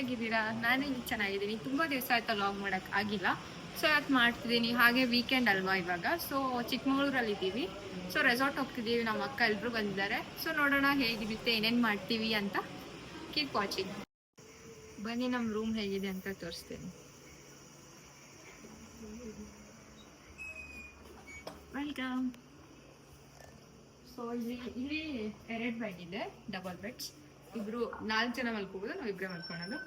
ಹೇಗಿದ್ದೀರಾ? ನಾನು ಇಲ್ಲಿ ಚೆನ್ನಾಗಿದ್ದೀನಿ. ತುಂಬ ದಿವಸ ಆಯ್ತು ಲಾಗ್ ಮಾಡೋಕ್ಕೆ ಆಗಿಲ್ಲ. ಸೊ ಇವತ್ತು ಮಾಡ್ತಿದ್ದೀನಿ. ಹಾಗೆ ವೀಕೆಂಡ್ ಅಲ್ವಾ ಇವಾಗ. ಸೊ ಚಿಕ್ಕಮಗಳೂರಲ್ಲಿ ಇದ್ದೀವಿ. ಸೊ ರೆಸಾರ್ಟ್ ಹೋಗ್ತಿದ್ದೀವಿ. ನಮ್ಮ ಅಕ್ಕ ಎಲ್ಲರೂ ಬಂದಿದ್ದಾರೆ. ಸೊ ನೋಡೋಣ ಹೇಗಿರುತ್ತೆ, ಏನೇನು ಮಾಡ್ತೀವಿ ಅಂತ. Keep watching. ಬನ್ನಿ ನಮ್ಮ ರೂಮ್ ಹೇಗಿದೆ ಅಂತ ತೋರಿಸ್ತೀನಿ. ವೆಲ್ಕಮ್. ಸೊ ಇಲ್ಲಿ 2 ಬೆಡ್ ಇದೆ, ಡಬಲ್ ಬೆಡ್ಸ್. 4 ಜನ ಮಲ್ಕೋಬೋದು, ನಾವು 2 ಮಲ್ಕೊಳ್ಳೋದು.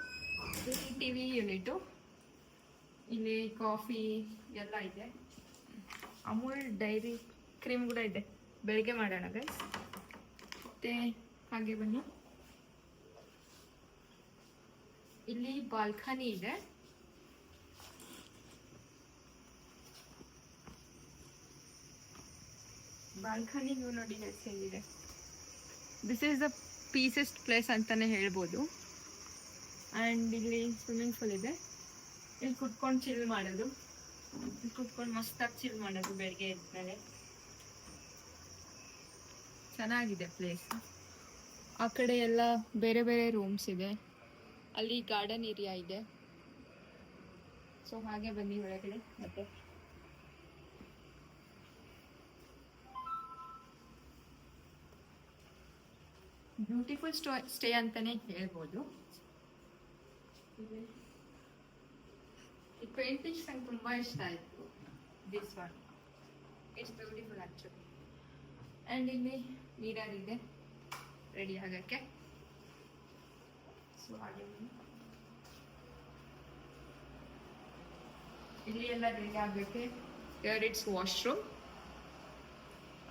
ಇಲ್ಲಿ ಟಿವಿ ಯೂನಿಟು, ಇಲ್ಲಿ ಕಾಫಿ ಎಲ್ಲ ಇದೆ. ಅಮೂಲ್ ಡೈರಿ ಕ್ರೀಮ್ ಕೂಡ ಇದೆ. ಬೆಳಿಗ್ಗೆ ಮಾಡೋಣ ಗೈಸ್. ಮತ್ತೆ ಹಾಗೆ ಬನ್ನಿ, ಇಲ್ಲಿ ಬಾಲ್ಕನಿ ಇದೆ. ಬಾಲ್ಕನಿ ವ್ಯೂ ನೋಡಿ ಹೇಗಿದೆ. ದಿಸ್ ಈಸ್ ದ ಪೀಸೆಸ್ಟ್ ಪ್ಲೇಸ್ ಅಂತಾನೆ ಹೇಳ್ಬೋದು. ಆ್ಯಂಡ್ ಇಲ್ಲಿ ಸ್ವಿಮ್ಮಿಂಗ್ ಪೂಲ್ ಇದೆ. ಇಲ್ಲಿ ಕುತ್ಕೊಂಡು ಚಿಲ್ ಮಾಡೋದು, ಇಲ್ಲಿ ಕುತ್ಕೊಂಡು ಮಸ್ತಾಗಿ ಚಿಲ್ ಮಾಡೋದು ಬೆಳಗ್ಗೆ ಎದ್ಮೇಲೆ. ಚೆನ್ನಾಗಿದೆ ಪ್ಲೇಸ್. ಆ ಕಡೆ ಎಲ್ಲ ಬೇರೆ ಬೇರೆ ರೂಮ್ಸ್ ಇದೆ. ಅಲ್ಲಿ ಗಾರ್ಡನ್ ಏರಿಯಾ ಇದೆ. ಸೊ ಹಾಗೆ ಬನ್ನಿ ಒಳಗಡೆ. ಮತ್ತೆ ಬ್ಯೂಟಿಫುಲ್ ಸ್ಟೇ ಅಂತಾನೆ ಹೇಳ್ಬೋದು. ಈ ಪೇಂಟಿಂಗ್ಸ್ ನಂಗೆ ತುಂಬ ಇಷ್ಟ ಆಯಿತು. This one it's beautiful actually. And ಇಲ್ಲಿ ಮಿರರ್ ಇದೆ ರೆಡಿ ಆಗೋಕ್ಕೆ. ಸೊ ಹಾಗೆ ಇಲ್ಲಿ ಎಲ್ಲ ರೆಡಿ ಆಗಕ್ಕೆ. Here it's washroom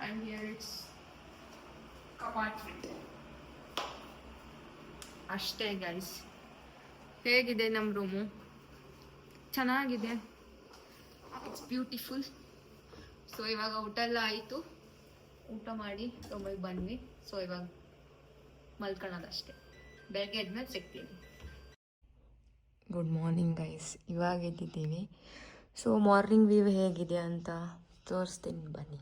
and here it's compartment. ಅಷ್ಟೇ ಗೈಸ್. ಹೇಗಿದೆ ನಮ್ಮ ರೂಮು? ಚೆನ್ನಾಗಿದೆ, ಇಟ್ಸ್ ಬ್ಯೂಟಿಫುಲ್. ಸೊ ಇವಾಗ ಊಟ ಎಲ್ಲ ಆಯಿತು. ಊಟ ಮಾಡಿ ರೂಮಿಗೆ ಬಂದ್ವಿ. ಸೊ ಇವಾಗ ಮಲ್ಕೊಳ್ಳೋದಷ್ಟೇ. ಬೆಳಗ್ಗೆ ಎದ್ಮೇಲೆ ಸಿಗ್ತೀನಿ. Good morning guys. ಇವಾಗ ಎದ್ದಿದ್ದೀವಿ. ಸೊ ಮಾರ್ನಿಂಗ್ ವ್ಯೂ ಹೇಗಿದೆ ಅಂತ ತೋರಿಸ್ತೀನಿ ಬನ್ನಿ.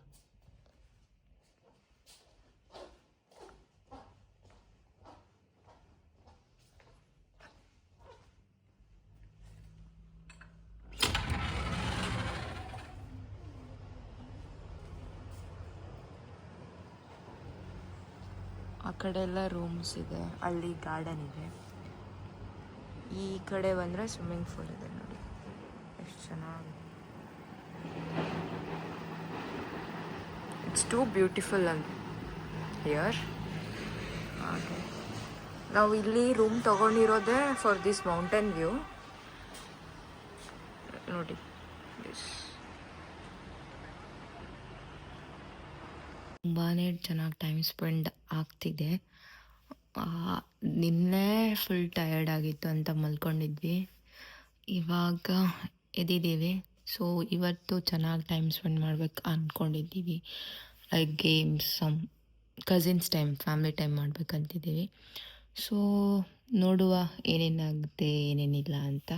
ಆ ಕಡೆ ಎಲ್ಲ ರೂಮ್ಸ್ ಇದೆ, ಅಲ್ಲಿ ಗಾರ್ಡನ್ ಇದೆ. ಈ ಕಡೆ ಬಂದರೆ ಸ್ವಿಮ್ಮಿಂಗ್ ಪೂಲ್ ಇದೆ ನೋಡಿ, ಎಷ್ಟು ಚೆನ್ನಾಗಿದೆ. ಇಟ್ಸ್ ಟೂ ಬ್ಯೂಟಿಫುಲ್ ಅಂತ ಹಿಯರ್. ಹಾಗೆ ನಾವು ಇಲ್ಲಿ ರೂಮ್ ತೊಗೊಂಡಿರೋದೇ ಫಾರ್ ದಿಸ್ ಮೌಂಟೇನ್ ವ್ಯೂ ನೋಡಿ. ತುಂಬಾ ಚೆನ್ನಾಗಿ ಟೈಮ್ ಸ್ಪೆಂಡ್ ಆಗ್ತಿದೆ. ನಿನ್ನೆ ಫುಲ್ ಟಯರ್ಡ್ ಆಗಿತ್ತು ಅಂತ ಮಲ್ಕೊಂಡಿದ್ವಿ. ಇವಾಗ ಎದ್ದಿದ್ದೀವಿ. ಸೊ ಇವತ್ತು ಚೆನ್ನಾಗಿ ಟೈಮ್ ಸ್ಪೆಂಡ್ ಮಾಡ್ಬೇಕು ಅಂದ್ಕೊಂಡಿದ್ದೀವಿ. Like games, cousins time, family time ಮಾಡ್ಬೇಕಂತಿದ್ದೀವಿ. ಸೊ ನೋಡುವ ಏನೇನಾಗುತ್ತೆ ಏನೇನಿಲ್ಲ ಅಂತ.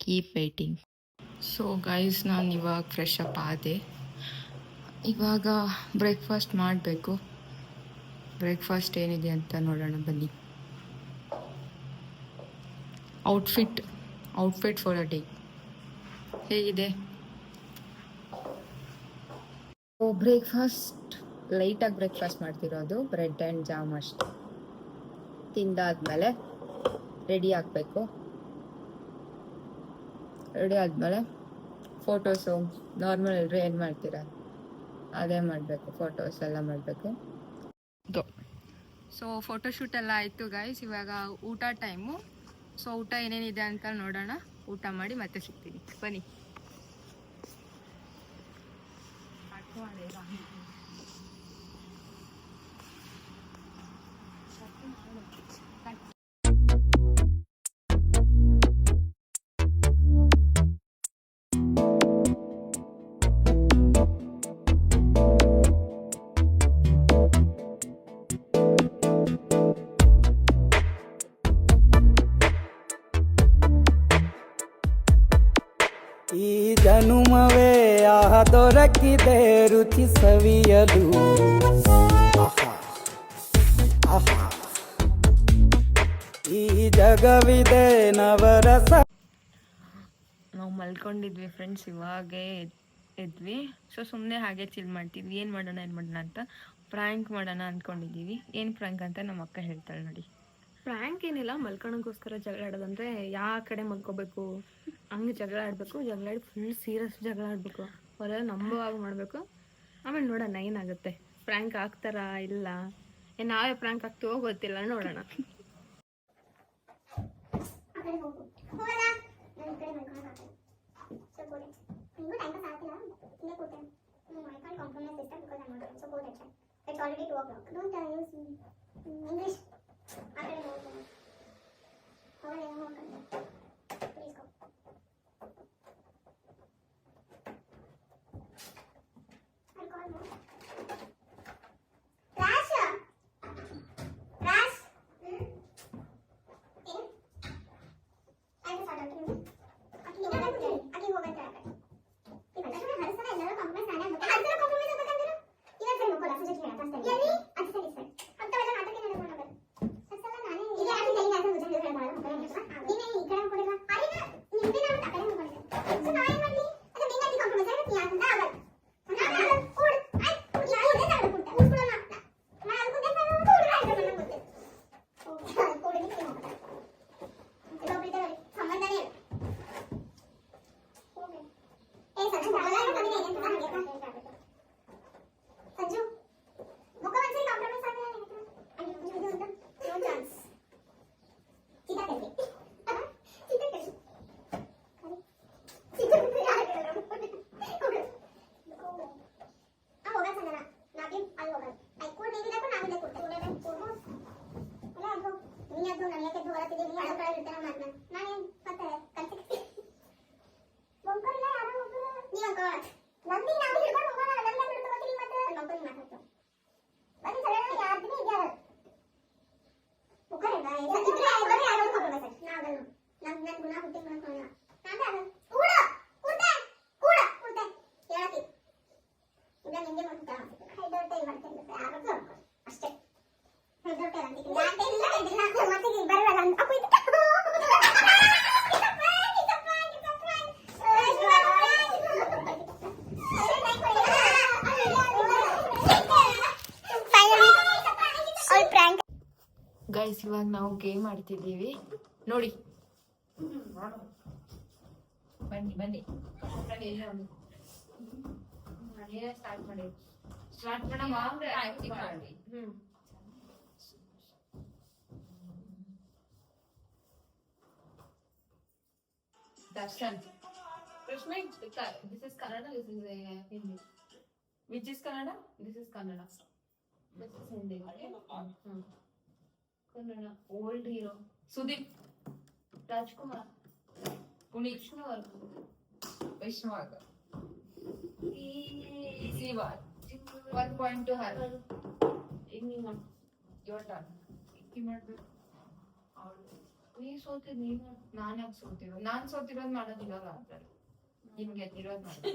Keep waiting. ಸೊ ಗೈಸ್, ನಾನು ಇವಾಗ ಫ್ರೆಶ್ ಅಪ್ ಆದೆ. ಇವಾಗ ಬ್ರೇಕ್ಫಾಸ್ಟ್ ಮಾಡಬೇಕು. ಬ್ರೇಕ್ಫಾಸ್ಟ್ ಏನಿದೆ ಅಂತ ನೋಡೋಣ ಬನ್ನಿ. ಔಟ್ಫಿಟ್ ಫಾರ್ ಅ ಡೇ ಹೇಗಿದೆ? ಬ್ರೇಕ್ಫಾಸ್ಟ್ ಲೈಟಾಗಿ ಬ್ರೇಕ್ಫಾಸ್ಟ್ ಮಾಡ್ತಿರೋದು, ಬ್ರೆಡ್ ಆ್ಯಂಡ್ ಜಾಮ್ ಅಷ್ಟೆ. ತಿಂದಾದ್ಮೇಲೆ ರೆಡಿ ಆಗಬೇಕು. ರೆಡಿ ಆದಮೇಲೆ ಫೋಟೋಸು, ನಾರ್ಮಲ್ ಎಲ್ಲರೂ ಏನು ಮಾಡ್ತೀರಾ ಅದೇ ಮಾಡಬೇಕು. ಫೋಟೋಸ್ ಎಲ್ಲ ಮಾಡಬೇಕು. ಸೊ ಫೋಟೋಶೂಟ್ ಎಲ್ಲ ಆಯಿತು ಗೈಸ್. ಇವಾಗ ಊಟ ಟೈಮು. ಸೊ ಊಟ ಏನೇನಿದೆ ಅಂತ ನೋಡೋಣ. ಊಟ ಮಾಡಿ ಮತ್ತೆ ಸಿಗ್ತೀನಿ ಬನ್ನಿ. ಈ ಜನುಮವೇ ಆಹ ದೊರಕಿದೆ ರುಚಿ ಸವಿಯಲು. ಈ ಜಗ ಜಗವಿದೆ ನವರಸ. ನಾವು ಮಲ್ಕೊಂಡಿದ್ವಿ ಫ್ರೆಂಡ್ಸ್, ಇವಾಗೇ ಎದ್ವಿ. ಸೊ ಸುಮ್ಮನೆ ಹಾಗೆ ಚಿಲ್ ಮಾಡ್ತಿದ್ವಿ. ಏನು ಮಾಡೋಣ ಅಂತ ಪ್ರ್ಯಾಂಕ್ ಮಾಡೋಣ ಅಂದ್ಕೊಂಡಿದ್ದೀವಿ. ಏನು ಪ್ರ್ಯಾಂಕ್ ಅಂತ ನಮ್ಮ ಅಕ್ಕ ಹೇಳ್ತಾಳೆ ನೋಡಿ. ಫ್ರ್ಯಾಂಕ್ ಏನಿಲ್ಲ, ಮಲ್ಕೊಳಕ್ಕೋಸ್ಕರ ಜಗಳ ಆಡೋದಂದ್ರೆ ಯಾವ ಕಡೆ ಮಲ್ಕೋಬೇಕು ಹಂಗೆ ಜಗಳ ಆಡಬೇಕು. ಜಗಳ ಆಡಿ ಫುಲ್ ಸೀರಿಯಸ್ ಜಗಳ ಆಡಬೇಕು, ಅವರೆಲ್ಲ ನಂಬುವಾಗ ಮಾಡಬೇಕು. ಆಮೇಲೆ ನೋಡೋಣ ಏನಾಗುತ್ತೆ, ಫ್ರ್ಯಾಂಕ್ ಆಗ್ತಾರಾ ಇಲ್ಲ, ನಾವೇ ಫ್ರ್ಯಾಂಕ್ ಆಗ್ತೀವೋ ಗೊತ್ತಿಲ್ಲ, ನೋಡೋಣ. It's already 2 o'clock. Don't use English. Please go. I'll call more. Rash! Rash! I just started to Aki ಹೋಗಂತ ಇವತ್ತು ಹರಸನ ಎಲ್ಲರೂ ಕಾಂಪ್ರಮೈಸ್ ನಾನೇ ಆಗ್ಬೇಕು. ಹರಸನ ಕಾಂಪ್ರಮೈಸ್ ಆಗ್ಬೇಕಂದ್ರೆ ಇವತ್ತು ಸರಿ ಮಕ್ಕಳ ಸುಜಿ ಹೇಳ ಫಸ್ಟ್ ಎಲ್ಲಿ ಅದು ಸರಿ ಸರಿ ಅಂತವೆಲ್ಲ ನಾಟಕ ನಾನು ಮಾಡೋದು ಸಸಲ ನಾನೇ ಈಗ ಯಾಕೆ ಜೈ ನಾನು ಮುಜೆ ಹೇಳ್ತಾಳೆ ನೀನೇ ಈ ಕಡೆ ಕೊಡಿಲ್ಲ ಅರಿನ ನಿಂದೆ ನಾನು ಆ ಕಡೆ ಹೋಗ್ತೀನಿ. ಸೊ ನಾನು ಏನು ಮಾಡಲಿ, ಅದು ನಿಂಗೆ ಕಾಂಪ್ರಮೈಸ್ ಆಗುತ್ತೆ ಯಾಕಂತ ಆಗಲ್ಲ ನಾನು ಕೂಡ್ ಯಾರು ಇದೆ ನಾನು ಕೂಡ್ ಕೂಡ್ಕೊಳ್ಳೋಣ ನಾನು ಕೂಡ್ ಕೂಡ್ ಆಯ್ತು ನನಗೆ ಗೊತ್ತು. ಓಕೆ ಕೂಡಿಗೆ ಹೋಗ್ತಾರೆ ಇದು ಬಿಟ್ಟರೆ ಸಂಬಂಧನೇ ಇಲ್ಲ. ಸಂಜು ಮುಖ ಒಂದ್ಸರಿ ಕಾಂಪ್ರಮೈಸ್ ಆಗಿಲ್ಲ ನೋ ಚಾನ್ಸ್. ಸೀದಾ ಕರಿ ಸೀದಾ ಕರಿ ಸೀದಾ ಹೋಗ ಸಂಜನ ನಾವೇ ಅಲ್ಲಿ ಹೋಗೋದು ಐಕೋಡ್ ನೀವಿದಕ್ಕೂ ನಾವಿದೆ ಕೊಡ್ತೇವೆ ಅಲ್ಲ ಅದು ನೀ ಅದು ನನಗೆ ಕೆದ್ದು ಬರತ್ತಿದೆ ನೀ ಹಣ ಕಡೆ ಇರ್ತಾನೆ ಮಾತನ್ನ ನಾನೇನು ಮತ್ತೆ ಕಲ್ಸಿ ಬಂಕಲ್ಲ ಯಾರೋ ಒಬ್ಬರು ನೀ ಅಂಕ ನಂದಿ ನಾವು ಹಿಡ್ಕೊಂಡು ಹೋಗೋಣ. ನನ್ನ ಬಿಟ್ಟು ತಗೋತೀನಿ ಮತ್ತೆ ಬಂಕಲ್ಲಿ ಮಾತಾಡ್ತೇವೆ ಬನ್ನಿ ಸಡನ್ ಆಗಿ ಯಾರ್ದಿನೇ ಇದ್ಯಾರ ಮುಖರೇಗ ಇದ್ರೆ ಬರೀ ಯಾರೋ ಕಾಂಪ್ರಮೈಸ್ ನಾವಲ್ಲ ನನ್ನ ಗುಣ ಹುಟ್ಟಿ ಮಾಡ್ಕೊಳ್ಳೋಣ ನಾನು ಅದು ಕೂಡ ಕೂತೆ ಹೇಳತಿ ಈಗ ನಿಂಗೆ ಮಾಡ್ತಾ ಹೈದೋಟೆ ಮಾಡ್ತೇನೆ ಯಾರು ತರ್ಕೊ ಅಷ್ಟೇ. ಹೈದೋಟೆ ಅಂತಿದ್ದೀನಿ ಯಾಕೆ ಇಲ್ಲ ಮತ್ತೆ ಬರಲ್ಲ ಅಪ್ಪ ಇದು ಗೈಸ್ ಇವಾಗ ನಾವು ಗೇಮ್ ಆಡ್ತಿದ್ದೀವಿ ನೋಡಿ. ಬನ್ನಿ ಬನ್ನಿ ಸ್ಟಾರ್ಟ್ ಮಾಡಿ Darshan Krishna, this is Kannada, this is Hindi. Which is Kannada? This is Kannada. This is Hindi. Kannada. Old hero. Sudeep. Rajkumar. Puneet. Vishnuvarga. Easy one. 1 point to her. Your turn. ನೀ ಸೋತಿದ್ ನೀನು ನಾನು ಯಾಕೆ ಸೋತಿರೋ? ನಾನು ಸೋತಿರೋದು ಮಾಡೋದಿಲ್ಲಲ್ಲ ಅದ್ರಲ್ಲಿ ನಿಮ್ಗೆ ಗೆದ್ದಿರೋದು ಮಾಡಿ.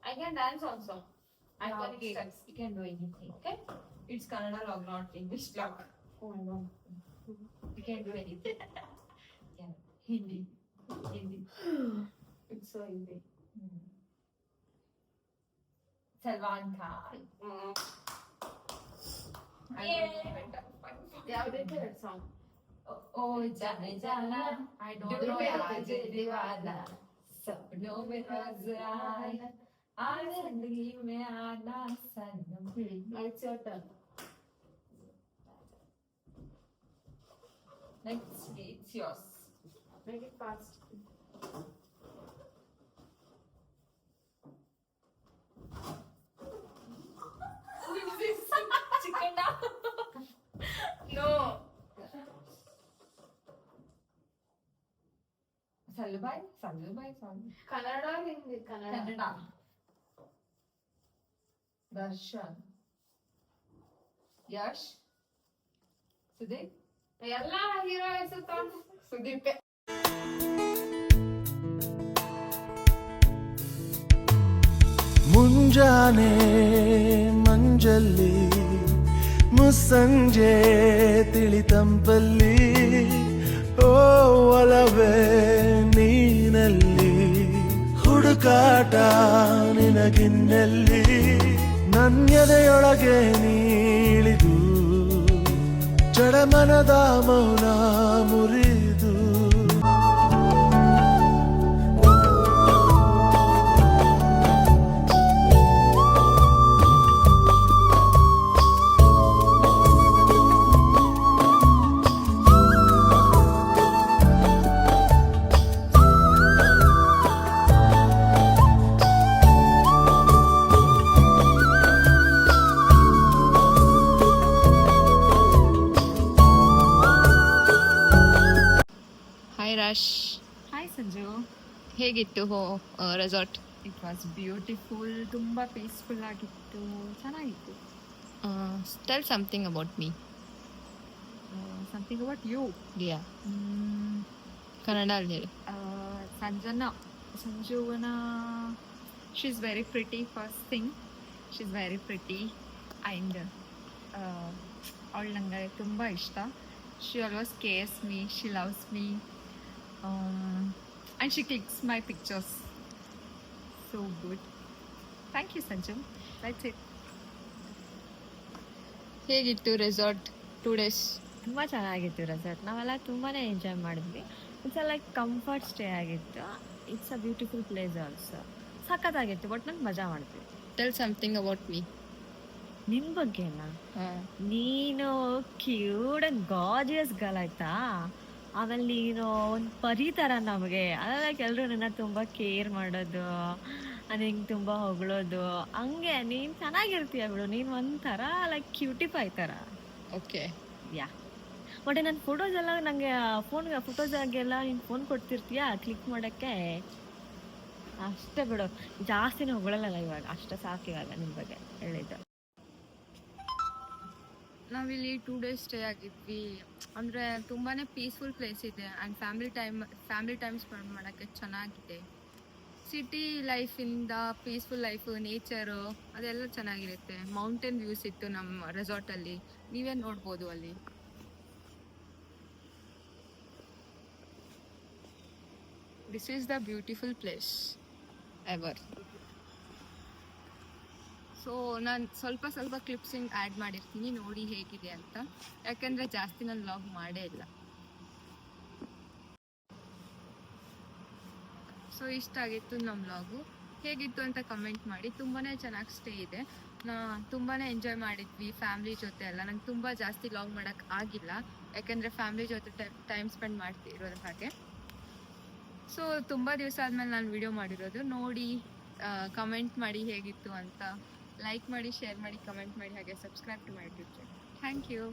I can dance also. Okay. You can do anything. Okay? It's Kannada vlog, not English vlog. Oh my god. You can do anything. Yeah. Hindi. It's so easy. Salman Khan. ಯಾವುದೇ song. Oh जाने जाना, I don't know आज दीवाना, सपनों में नजर आया, आज जिंदगी में आना सनम. It's your turn. Next, it's yours. Make it fast. Chicken now. No. Sallubai. Kannada, Hindi. Kannada. Darshan. Yash. Sudeep. Yalla hero hesu Sudeep. ಮುಂಜಾನೆ ಮಂಜಲ್ಲಿ ಸಂಜೆ ತಿಳಿತಂಪಲ್ಲಿ ಓ ಒಲವೇ ನೀನಲ್ಲಿ ಹುಡುಕಾಟ ನಿನಗಿನ್ನಲ್ಲಿ ನನ್ಯದೆಯೊಳಗೆ ನೀಳಿದು ಜಡಮನದ ಮೌನ ಮುರಿದು ಹಾಯ್ ರಾಶ್, ಹಾಯ್ ಸಂಜು. ಹೇಗಿತ್ತು ರೆಸಾರ್ಟ್? ಇಟ್ ವಾಸ್ ಬ್ಯೂಟಿಫುಲ್, ತುಂಬ ಪೀಸ್ಫುಲ್ ಆಗಿತ್ತು, ಚೆನ್ನಾಗಿತ್ತು. Tell something about me. Something about you. Yeah, Kannada ಅಲ್ಲಿ ಹೇಳು. ಸಂಜುವನ she is very pretty. First thing, she is very pretty and ಅವಳು ನನಗೆ ತುಂಬ ಇಷ್ಟ. She always cares me, she loves me and she clicks my pictures. So good. Thank you Sanju. That's it. ಹೇಗಿತ್ತು resort 2 days? ತುಂಬ ಚೆನ್ನಾಗಿತ್ತು resort. ನಾವೆಲ್ಲ ತುಂಬಾ enjoy ಮಾಡಿದ್ವಿ. ಇಟ್ಸ್ ಲೈಕ್ ಕಂಫರ್ಟ್ ಸ್ಟೇ ಆಗಿತ್ತು. It's a beautiful place also. ಸಖತ್ತಾಗಿತ್ತು. But ನಾನು ಮಜಾ ಮಾಡ್ತೀವಿ. Tell something about me. ನಿನ್ನ ಬಗ್ಗೆನಾ? ನೀನು ಕ್ಯೂಟ್ ಆ್ಯಂಡ್ ಗಾರ್ಜಿಯಸ್ ಗರ್ಲ್ ಆಯ್ತಾ. ಆಮೇಲೆ ನೀನು ಒಂದು ಪರಿ ಥರ ನಮಗೆ. ಅದಕ್ಕೆ ಎಲ್ಲರೂ ನನ್ನ ತುಂಬ ಕೇರ್ ಮಾಡೋದು, ನಿಂಗೆ ತುಂಬ ಹೊಗಳೋದು, ಹಂಗೆ ನೀನು ಚೆನ್ನಾಗಿರ್ತೀಯ ಬಿಡು. ನೀನು ಒಂಥರ ಲೈಕ್ ಕ್ಯೂಟಿಫೈ ಥರ. ಓಕೆ. ಯಾ, ಬಟ್ ನನ್ನ ಫೋಟೋಸ್ ಎಲ್ಲ ನನಗೆ ಫೋಟೋಸಾಗೆಲ್ಲ ನೀನು ಫೋನ್ ಕೊಡ್ತಿರ್ತೀಯ ಕ್ಲಿಕ್ ಮಾಡೋಕ್ಕೆ. ಅಷ್ಟೇ ಬಿಡು, ಜಾಸ್ತಿನೂ ಹೊಗಳಲ್ಲ ಇವಾಗ. ಅಷ್ಟೇ ಸಾಕು ಇವಾಗ ನಿಮ್ಮ ಬಗ್ಗೆ ಹೇಳಿದ್ದು. ನಾವಿಲ್ಲಿ 2 days ಸ್ಟೇ ಆಗಿದ್ವಿ. ಅಂದರೆ ತುಂಬಾ ಪೀಸ್ಫುಲ್ ಪ್ಲೇಸ್ ಇದೆ ಆ್ಯಂಡ್ ಫ್ಯಾಮಿಲಿ ಟೈಮ್ ಸ್ಪೆಂಡ್ ಮಾಡೋಕ್ಕೆ ಚೆನ್ನಾಗಿದೆ. ಸಿಟಿ ಲೈಫಿಂದ ಪೀಸ್ಫುಲ್ ಲೈಫು, ನೇಚರು ಅದೆಲ್ಲ ಚೆನ್ನಾಗಿರುತ್ತೆ. ಮೌಂಟೇನ್ ವ್ಯೂಸ್ ಇತ್ತು ನಮ್ಮ ರೆಸಾರ್ಟಲ್ಲಿ, ನೀವೇ ನೋಡ್ಬೋದು ಅಲ್ಲಿ. This is the beautiful place ever. So ನಾನು ಸ್ವಲ್ಪ ಕ್ಲಿಪ್ಸಿಂಗ್ ಆ್ಯಡ್ ಮಾಡಿರ್ತೀನಿ, ನೋಡಿ ಹೇಗಿದೆ ಅಂತ. ಯಾಕೆಂದರೆ ಜಾಸ್ತಿ ನಾನು ವ್ಲಾಗ್ ಮಾಡೇ ಇಲ್ಲ. ಸೊ ಇಷ್ಟ ಆಗಿತ್ತು ನಮ್ಮ ವ್ಲಾಗು. ಹೇಗಿತ್ತು ಅಂತ ಕಮೆಂಟ್ ಮಾಡಿ. ತುಂಬಾ ಚೆನ್ನಾಗಿ ಸ್ಟೇ ಇದೆ. ತುಂಬಾ ಎಂಜಾಯ್ ಮಾಡಿದ್ವಿ ಫ್ಯಾಮ್ಲಿ ಜೊತೆ ಎಲ್ಲ. ನಂಗೆ ತುಂಬ ಜಾಸ್ತಿ ವ್ಲಾಗ್ ಮಾಡೋಕ್ಕೆ ಆಗಿಲ್ಲ, ಯಾಕೆಂದರೆ ಫ್ಯಾಮ್ಲಿ ಜೊತೆ ಟೈಮ್ ಸ್ಪೆಂಡ್ ಮಾಡ್ತಿರೋದು ಹಾಗೆ. ಸೊ ತುಂಬ ದಿವಸ ಆದಮೇಲೆ ನಾನು ವಿಡಿಯೋ ಮಾಡಿರೋದು. ನೋಡಿ ಕಮೆಂಟ್ ಮಾಡಿ ಹೇಗಿತ್ತು ಅಂತ. ಲೈಕ್ ಮಾಡಿ, ಶೇರ್ ಮಾಡಿ, ಕಮೆಂಟ್ ಮಾಡಿ, ಹಾಗೆ subscribe to my YouTube channel. Thank you.